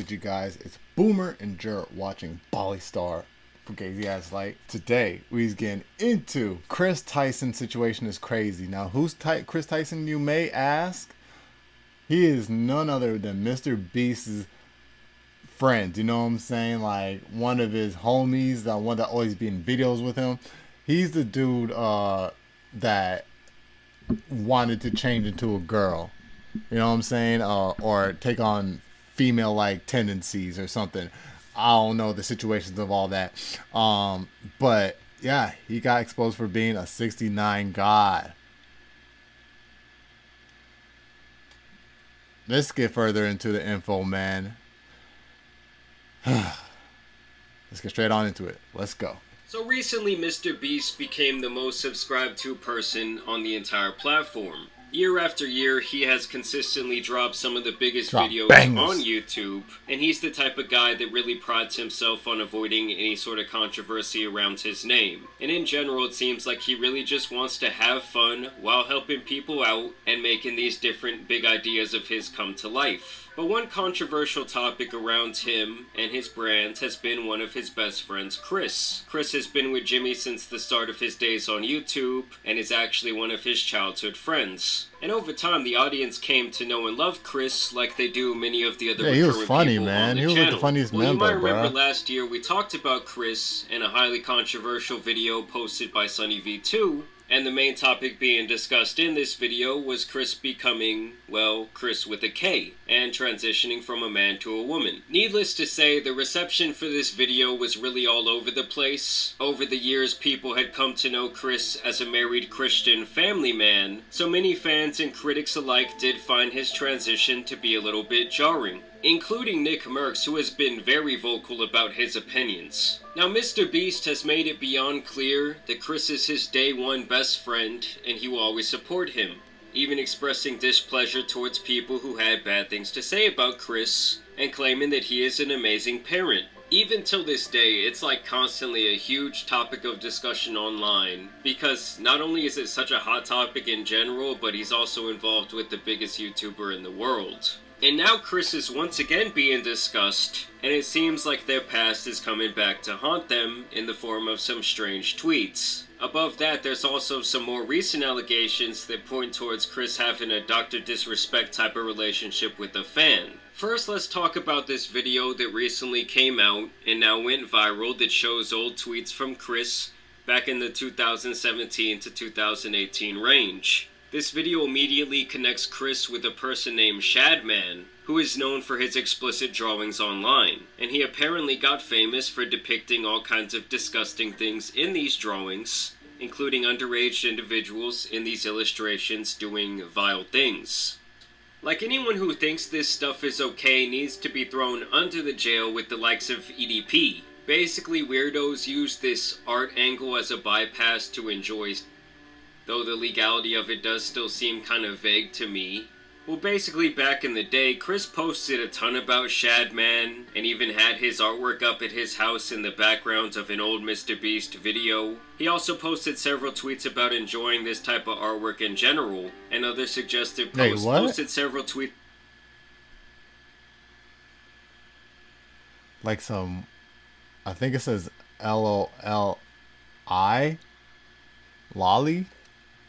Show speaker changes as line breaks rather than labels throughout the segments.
good, you guys? It's Boomer and Jarrett watching Bali Star for Gazy Ass Light. Today, we's getting into Kris Tyson situation is crazy. Now, who's Kris Tyson, you may ask? He is none other than MrBeast's friend. You know what I'm saying? Like, one of his homies, the one that always be in videos with him. He's the dude that wanted to change into a girl. You know what I'm saying? Or take on female-like tendencies or something. I don't know the situations of all that. But, yeah, he got exposed for being a 69 god. Let's get further into the info, man. Let's get straight on into it. Let's go.
So recently, MrBeast became the most subscribed to person on the entire platform. Year after year, he has consistently dropped some of the biggest videos on YouTube, and he's the type of guy that really prides himself on avoiding any sort of controversy around his name. And in general, it seems like he really just wants to have fun while helping people out and making these different big ideas of his come to life. But one controversial topic around him and his brand has been one of his best friends, Kris. Kris has been with Jimmy since the start of his days on YouTube, and is actually one of his childhood friends. And over time, the audience came to know and love Kris like they do many of the other
he was funny,
people
man.
on the
he was
channel.
Like the funniest
well,
member,
you might remember
bro.
Last year we talked about Kris in a highly controversial video posted by SunnyV2. And the main topic being discussed in this video was Kris becoming, well, Kris with a K, and transitioning from a man to a woman. Needless to say, the reception for this video was really all over the place. Over the years, people had come to know Kris as a married Christian family man, so many fans and critics alike did find his transition to be a little bit jarring, including Nick Merckx, who has been very vocal about his opinions. Now, MrBeast has made it beyond clear that Kris is his day one best friend, and he will always support him, even expressing displeasure towards people who had bad things to say about Kris, and claiming that he is an amazing parent. Even till this day, it's like constantly a huge topic of discussion online, because not only is it such a hot topic in general, but he's also involved with the biggest YouTuber in the world. And now Kris is once again being discussed, and it seems like their past is coming back to haunt them in the form of some strange tweets. Above that, there's also some more recent allegations that point towards Kris having a Dr. Disrespect type of relationship with a fan. First, let's talk about this video that recently came out and now went viral that shows old tweets from Kris back in the 2017 to 2018 range. This video immediately connects Kris with a person named Shadman, who is known for his explicit drawings online, and he apparently got famous for depicting all kinds of disgusting things in these drawings, including underage individuals in these illustrations doing vile things. Like, anyone who thinks this stuff is okay needs to be thrown under the jail with the likes of EDP. Basically, weirdos use this art angle as a bypass to enjoy, though the legality of it does still seem kind of vague to me. Well, basically, back in the day, Kris posted a ton about Shadman, and even had his artwork up at his house in the background of an old MrBeast video. He also posted several tweets about enjoying this type of artwork in general, and other suggestive posts. Posted several tweets.
Like some, I think it says LOLI? Lolly?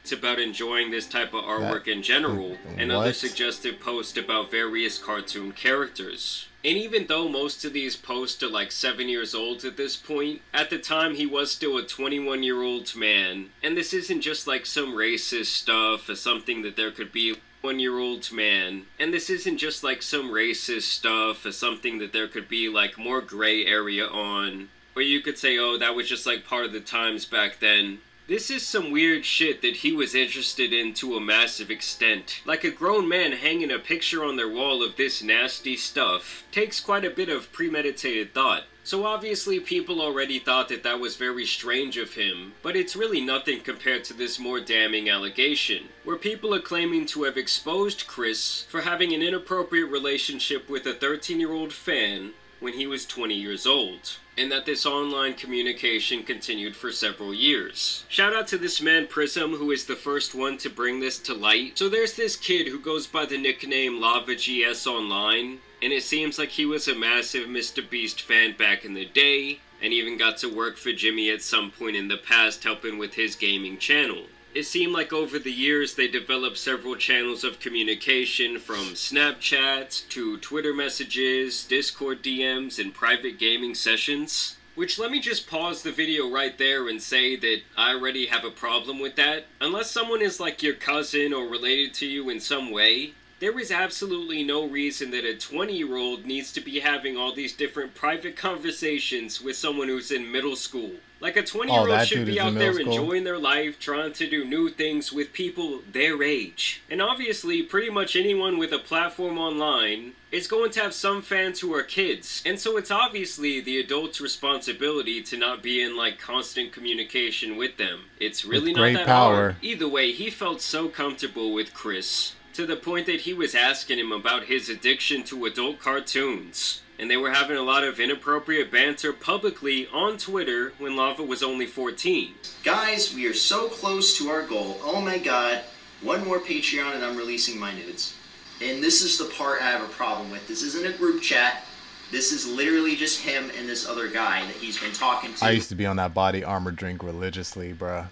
It's about enjoying this type of artwork in general, and other suggestive posts about various cartoon characters. And even though most of these posts are like 7 years old at this point, at the time he was still a 21-year-old man. And this isn't just like some racist stuff or something that there could be 1-year-old man. And this isn't just like some racist stuff or something that there could be like more gray area on. Or you could say, oh, that was just like part of the times back then. This is some weird shit that he was interested in to a massive extent. Like, a grown man hanging a picture on their wall of this nasty stuff takes quite a bit of premeditated thought. So obviously people already thought that that was very strange of him, but it's really nothing compared to this more damning allegation, where people are claiming to have exposed Kris for having an inappropriate relationship with a 13-year-old fan when he was 20 years old, and that this online communication continued for several years. Shout out to this man Prism, who is the first one to bring this to light. So there's this kid who goes by the nickname LavaGS online, and it seems like he was a massive MrBeast fan back in the day, and even got to work for Jimmy at some point in the past helping with his gaming channel. It seemed like over the years they developed several channels of communication, from Snapchat to Twitter messages, Discord DMs, and private gaming sessions. Which, let me just pause the video right there and say that I already have a problem with that. Unless someone is like your cousin or related to you in some way, there is absolutely no reason that a 20-year-old needs to be having all these different private conversations with someone who's in middle school. Like, a 20-year-old should be out there enjoying their life, trying to do new things with people their age. And obviously, pretty much anyone with a platform online is going to have some fans who are kids. And so it's obviously the adult's responsibility to not be in, like, constant communication with them. It's really not that hard. Either way, he felt so comfortable with Kris, to the point that he was asking him about his addiction to adult cartoons. And they were having a lot of inappropriate banter publicly on Twitter when Lava was only 14.
Guys, we are so close to our goal. Oh my god, one more Patreon and I'm releasing my nudes. And this is the part I have a problem with. This isn't a group chat. This is literally just him and this other guy that he's been talking to.
I used to be on that body armor drink religiously, bruh.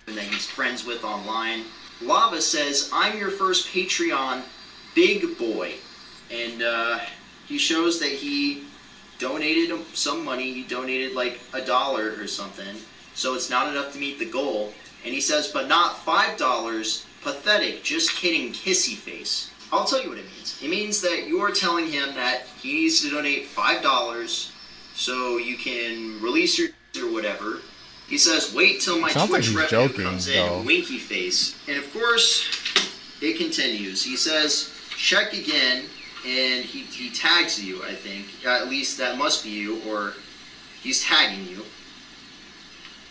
And that he's friends with online. Lava says, I'm your first Patreon big boy. And, he shows that he donated some money. He donated like $1 or something. So it's not enough to meet the goal. And he says, but not $5. Pathetic. Just kidding. Kissy face. I'll tell you what it means. It means that you are telling him that he needs to donate $5 so you can release your or whatever. He says, wait till my Twitch revenue comes in. Winky face. And of course, it continues. He says, check again. And he tags you, I think. At least that must be you, or he's tagging you.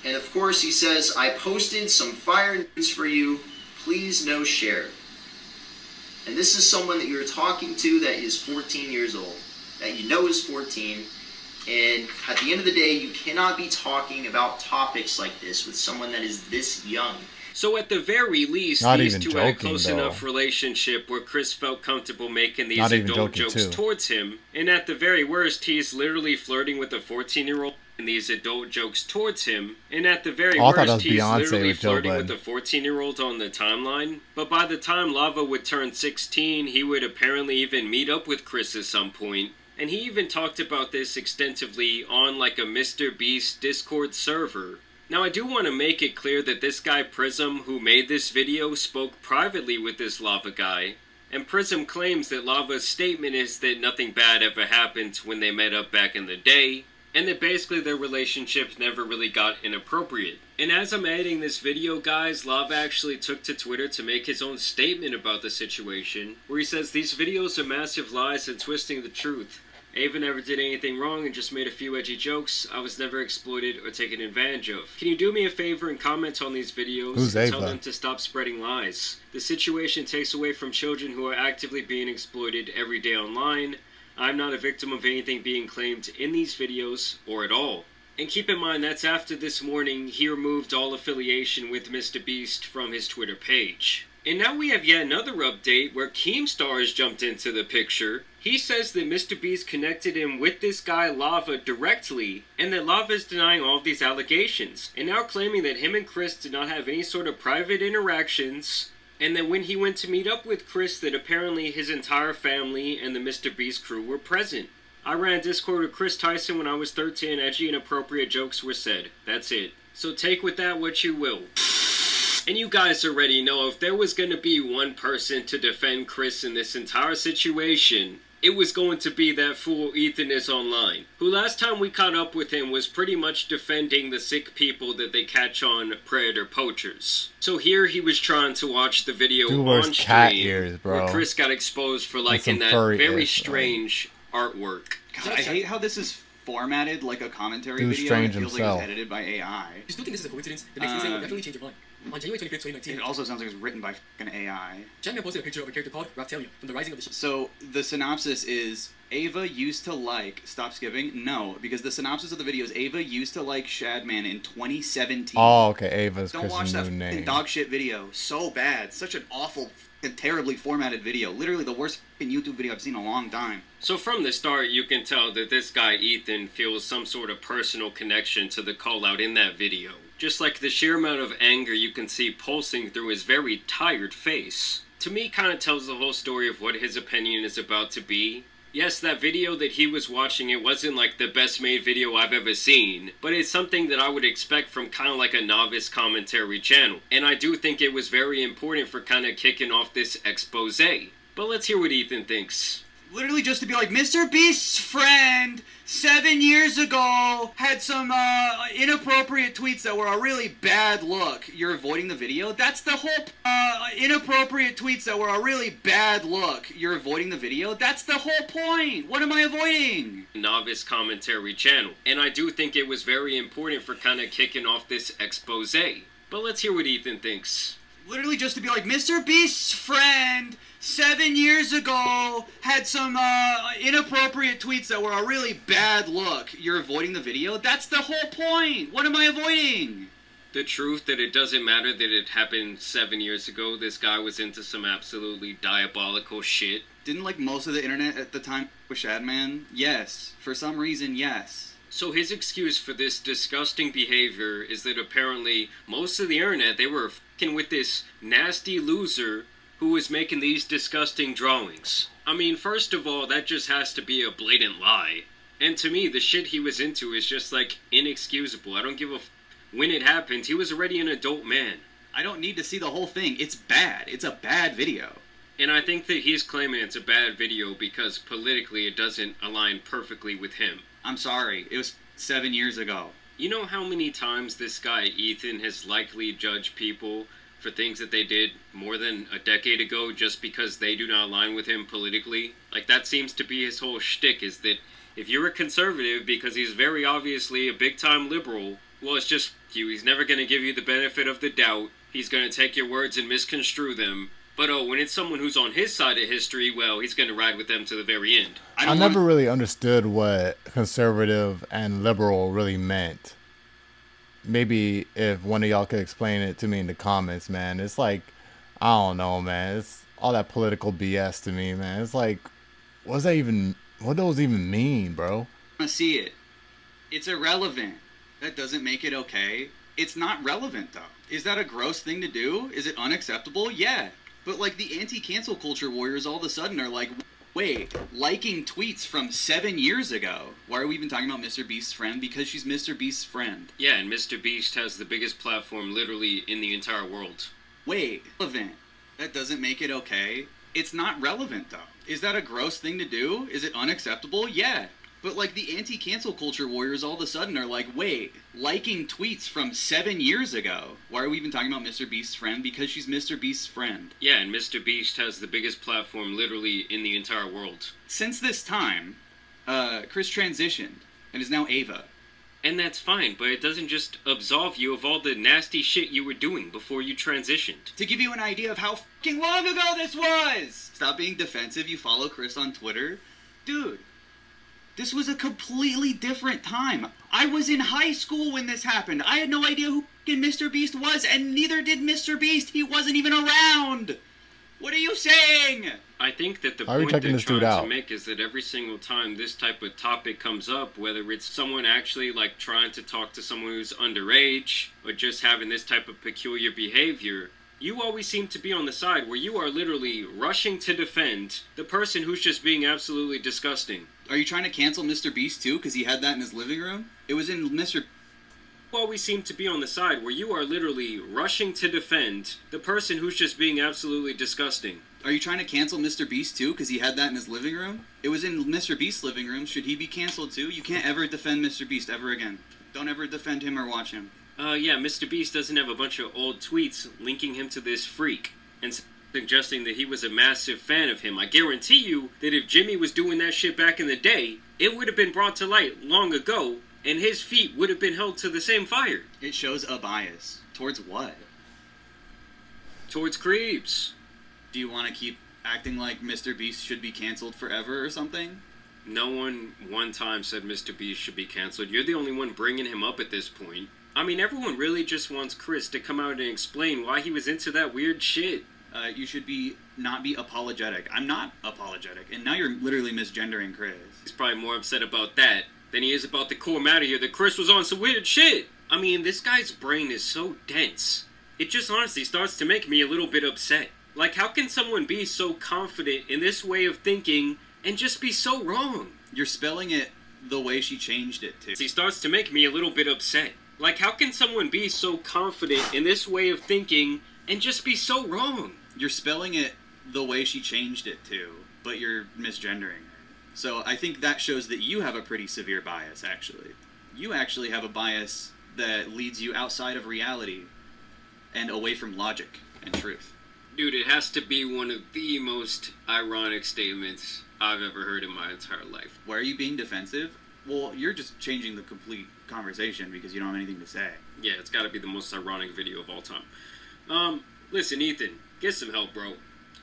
And of course he says, I posted some fire news for you. Please no share. And this is someone that you're talking to that is 14 years old. That you know is 14. And at the end of the day, you cannot be talking about topics like this with someone that is this young.
So at the very least, these two had a close enough relationship where Kris felt comfortable making these adult jokes towards him. And at the very worst, he's literally flirting with a 14-year-old and these adult jokes towards him. And at the very worst, he's literally flirting with a 14-year-old on the timeline. But by the time Lava would turn 16, he would apparently even meet up with Kris at some point. And he even talked about this extensively on like a MrBeast Discord server. Now, I do want to make it clear that this guy Prism, who made this video, spoke privately with this Lava guy. And Prism claims that Lava's statement is that nothing bad ever happened when they met up back in the day, and that basically their relationships never really got inappropriate. And as I'm editing this video, guys, Lava actually took to Twitter to make his own statement about the situation, where he says these videos are massive lies and twisting the truth. Ava never did anything wrong and just made a few edgy jokes. I was never exploited or taken advantage of. Can you do me a favor and comment on these videos and tell them to stop spreading lies? The situation takes away from children who are actively being exploited every day online. I'm not a victim of anything being claimed in these videos or at all. And keep in mind, that's after this morning he removed all affiliation with MrBeast from his Twitter page. And now we have yet another update where Keemstar has jumped into the picture. He says that MrBeast connected him with this guy Lava directly, and that Lava is denying all of these allegations, and now claiming that him and Kris did not have any sort of private interactions, and that when he went to meet up with Kris, that apparently his entire family and the MrBeast crew were present. I ran Discord with Kris Tyson when I was 13, edgy and inappropriate jokes were said. That's it. So take with that what you will. And you guys already know, if there was going to be one person to defend Kris in this entire situation, it was going to be that fool Ethan is online, who last time we caught up with him was pretty much defending the sick people that they catch on predator poachers. So here he was trying to watch the video on stream where Kris got exposed for liking that very strange artwork.
God, I hate how this is formatted like a commentary video and it feels like it's edited by AI.
You still think this is a coincidence? The next thing will definitely change your mind.
On January 25th, 2019,
It also sounds like it was written by fucking AI.
Chapman posted a picture of a character called Raptalia from the Rising of the Shield.
So the synopsis is Ava used to like. Stop skipping. No, because the synopsis of the video is Ava used to like Shadman in 2017.
Oh, okay. Ava's
Don't watch
Chris's
that
new
fucking
name.
dog shit video. So bad. Such an awful and terribly formatted video. Literally the worst fucking YouTube video I've seen in a long time.
So from the start, you can tell that this guy Ethan feels some sort of personal connection to the call out in that video. Just like the sheer amount of anger you can see pulsing through his very tired face. To me, kind of tells the whole story of what his opinion is about to be. Yes, that video that he was watching, it wasn't like the best made video I've ever seen, but it's something that I would expect from kind of like a novice commentary channel. And I do think it was very important for kind of kicking off this expose. But let's hear what Ethan thinks.
Literally just to be like, MrBeast's friend 7 years ago had some inappropriate tweets that were a really bad look. You're avoiding the video? That's the whole inappropriate tweets that were a really bad look. You're avoiding the video? That's the whole point. What am I avoiding?
Novice commentary channel. And I do think it was very important for kind of kicking off this expose. But let's hear what Ethan thinks.
Literally just to be like, MrBeast's friend 7 years ago had some inappropriate tweets that were a really bad look. You're avoiding the video? That's the whole point. What am I avoiding?
The truth that it doesn't matter that it happened 7 years ago. This guy was into some absolutely diabolical shit.
Didn't like most of the internet at the time with Shadman? Yes. For some reason, yes.
So his excuse for this disgusting behavior is that apparently most of the internet, they were f***ing with this nasty loser who was making these disgusting drawings. I mean, first of all, that just has to be a blatant lie. And to me, the shit he was into is just like inexcusable. I don't give a f***. When it happened, he was already an adult man.
I don't need to see the whole thing. It's bad. It's a bad video.
And I think that he's claiming it's a bad video because politically it doesn't align perfectly with him.
I'm sorry. It was 7 years ago.
You know how many times this guy Ethan has likely judged people for things that they did more than a decade ago just because they do not align with him politically? Like, that seems to be his whole shtick, is that if you're a conservative, because he's very obviously a big-time liberal, well, it's just you. He's never going to give you the benefit of the doubt. He's going to take your words and misconstrue them. But when it's someone who's on his side of history, well, he's going to ride with them to the very end.
I never really understood what conservative and liberal really meant. Maybe if one of y'all could explain it to me in the comments, man. It's like, I don't know, man. It's all that political BS to me, man. It's like, what those even mean, bro?
I see it. It's irrelevant. That doesn't make it okay. It's not relevant, though. Is that a gross thing to do? Is it unacceptable? Yeah. But, like, the anti-cancel culture warriors all of a sudden are like, wait, liking tweets from 7 years ago. Why are we even talking about MrBeast's friend? Because she's MrBeast's friend.
Yeah, and MrBeast has the biggest platform literally in the entire world.
Wait, relevant. That doesn't make it okay. It's not relevant, though. Is that a gross thing to do? Is it unacceptable? Yeah. But, like, the anti-cancel culture warriors all of a sudden are like, wait, liking tweets from 7 years ago. Why are we even talking about MrBeast's friend? Because she's MrBeast's friend.
Yeah, and MrBeast has the biggest platform literally in the entire world.
Since this time, Kris transitioned and is now Ava.
And that's fine, but it doesn't just absolve you of all the nasty shit you were doing before you transitioned.
To give you an idea of how fucking long ago this was! Stop being defensive, you follow Kris on Twitter. Dude. This was a completely different time. I was in high school when this happened. I had no idea who fucking MrBeast was, and neither did MrBeast. He wasn't even around. What are you saying?
I think that the
Why are we
point they're
checking this dude
trying to
out?
make is that every single time this type of topic comes up, whether it's someone actually like trying to talk to someone who's underage or just having this type of peculiar behavior, you always seem to be on the side where you are literally rushing to defend the person who's just being absolutely disgusting.
Are you trying to cancel MrBeast too? Because he had that in his living room? It was in Mr.
You always seem to be on the side where you are literally rushing to defend the person who's just being absolutely disgusting.
Are you trying to cancel MrBeast too? Because he had that in his living room? It was in MrBeast's living room. Should he be canceled too? You can't ever defend MrBeast ever again. Don't ever defend him or watch him.
Yeah, MrBeast doesn't have a bunch of old tweets linking him to this freak and suggesting that he was a massive fan of him. I guarantee you that if Jimmy was doing that shit back in the day, it would have been brought to light long ago, and his feet would have been held to the same fire.
It shows a bias. Towards what?
towards creeps.
Do you want to keep acting like MrBeast should be canceled forever or something?
No one time said MrBeast should be canceled. You're the only one bringing him up at this point. I mean, everyone really just wants Kris to come out and explain why he was into that weird shit.
You should not be apologetic. I'm not apologetic, and now you're literally misgendering Kris.
He's probably more upset about that than he is about the core matter here that Kris was on some weird shit. I mean, this guy's brain is so dense. It just honestly starts to make me a little bit upset. Like, how can someone be so confident in this way of thinking and just be so wrong?
You're spelling it the way she changed it to.
He starts to make me a little bit upset. Like, how can someone be so confident in this way of thinking and just be so wrong?
You're spelling it the way she changed it to, but you're misgendering her. So I think that shows that you have a pretty severe bias, actually. You actually have a bias that leads you outside of reality and away from logic and truth.
Dude, it has to be one of the most ironic statements I've ever heard in my entire life.
Why are you being defensive? Well, you're just changing the complete conversation because you don't have anything to say.
Yeah, it's gotta be the most ironic video of all time. Listen, Ethan, get some help, bro.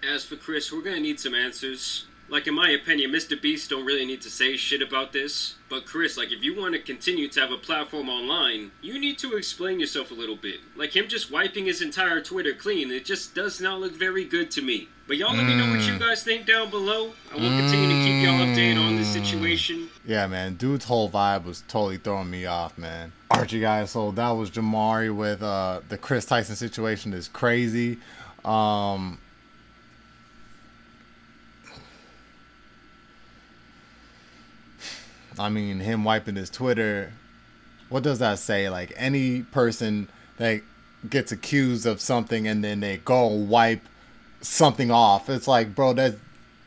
As for Kris, we're gonna need some answers. Like, in my opinion, MrBeast don't really need to say shit about this. But Kris, like, if you want to continue to have a platform online, you need to explain yourself a little bit. Like, him just wiping his entire Twitter clean, it just does not look very good to me. But y'all let me know what you guys think down below. I will continue to keep y'all updated on this situation.
Yeah, man, dude's whole vibe was totally throwing me off, man. Alright, you guys, so that was Jamari with the Kris Tyson situation is crazy. I mean, him wiping his Twitter, what does that say? Like, any person that gets accused of something and then they go wipe something off, it's like, bro, that's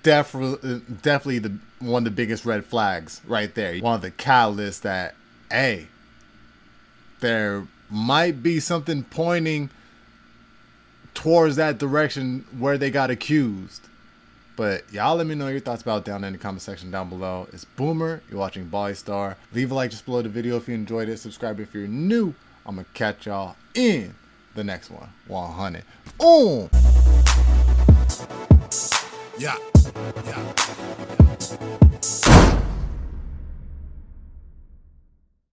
definitely one of the biggest red flags right there. One of the catalysts that, hey, there might be something pointing towards that direction where they got accused. But y'all let me know your thoughts about it down in the comment section down below. It's Boomer. You're watching Bali Star. Leave a like just below the video if you enjoyed it. Subscribe if you're new. I'm going to catch y'all in the next one. 100. Oh!
Yeah.